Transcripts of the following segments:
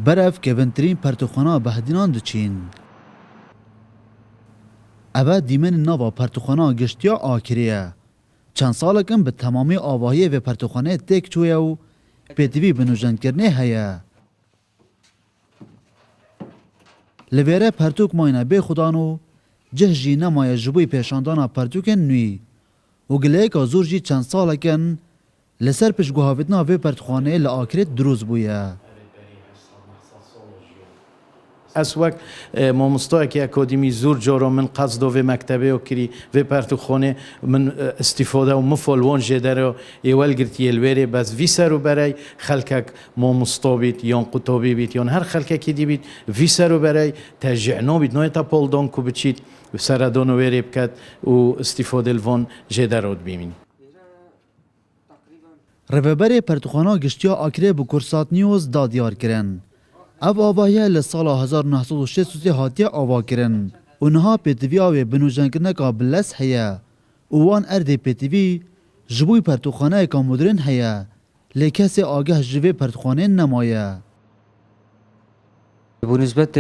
برف کونترین پرتوخانا بهدینان دچین. اوه دیمن نوا پرتوخانا گشتیا آکریه. چند سال کم به تمامی آواهی و پرتوخانه تک چویه و پیتوی بنوژند کرنه هیا. لویره پرتوک ماینه بی خودانو جه جی نمای جبوی پیشاندانا پرتوکن نوی و گلیک آزور جی چند سال کن لسر پشگوهاویدنا و پرتوخانه لآکریت دروز بویه. از وقت مامستای که اکادمی زور جارا من قصد و مکتبه و کری و پرتوخانه من استفاده و مفالوان جداره ایوال گرتی الویره بس ویسر و برای خلک مامستا بید یا قطابی بید یا هر خلک که دی بید ویسر و برای تجعنا بید نه تا پالدان کو بچید و سردان و ویره بکد و استفاده الوان جدارات بیمین. رهبری پرتوخانه گشتیا آکری بو کرسات نیوز دادیار کرن. او آواهی لسال 1963 هاتیه آوا کرن. اونها پیتوی آوی بنوژنگرنه که بلس هیا. اوان ارده پیتوی جبوی پرتوخانه که مدرن هیا. لیکسی آگه جوی پرتوخانه نمایه. بنسبت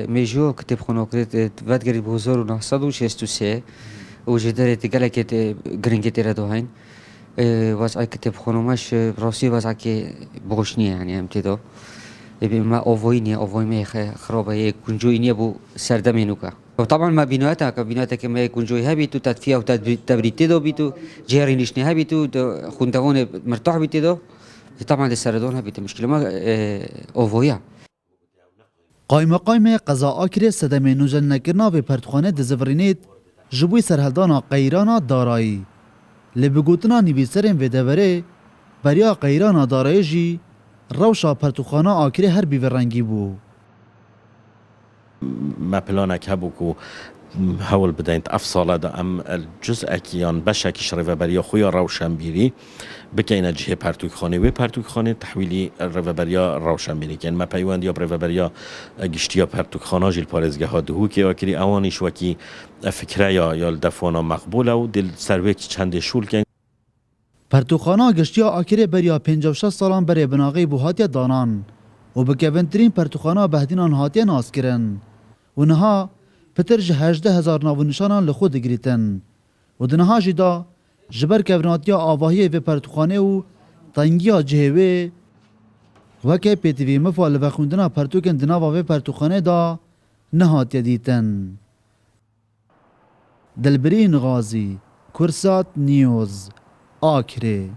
میجو کتابخانه کرد ودگری به 1963 و جداره تگله که گرینگی تیره دوهین وضع کتابخانه ماش راستی وضع که بغشنیه یعنی امتدا ما اووینی اوویمی خرابه کنجوینی بو سردمینو که طبعا ما بیناته که ما کنجوی هبیتو تدفیه و تبریتی دو بیتو جهری نشنی هبیتو خوندوان مرتاح بیتی دو طبعا السردون هبیت مشکل ما اوویا قایم قضا آکری صدمه نوزل نکرنا و پرتوخانه دزورینید جبوی سرهلدانا قیرانا دارایی لبگوتنا نویسرین و دوره بریا قیرانا دارایی جی روشا پرتوخانه آکری هر بیورنگی بو. ما پلانک هبو کو هول بداینت افصاله دا ام الجزء اکیان بشکیش روبریا خویا روشنبیری بکینه جه پرتوخانه و پرتوخانه تحویلی روبریا روشنبیری کن ما پیوند یا روبریا گشتیا پرتوخانه جل پارزگاه ها دهو که آکری اوانیش وکی فکره یا دفوانا مقبوله و دل سروی چند شول کن. پرتوخانه گشتیا آکری بریا 56 سالان بری بناغی بو هاتیا دانان و بکوینترین پرتوخانه بهدینان هاتیا ناس کرن و نها پتر جه 18,000 ناونشانان لخود گریتن و دنها جدا جبر کوناتیا آواهی و پرتوخانه و تنگیا جهوه وکه پیتوی مفال و خوندنا پرتوکن دناوا و پرتوخانه دا نهاتیا دیتن. دلبرین غازی کرسات نیوز آکری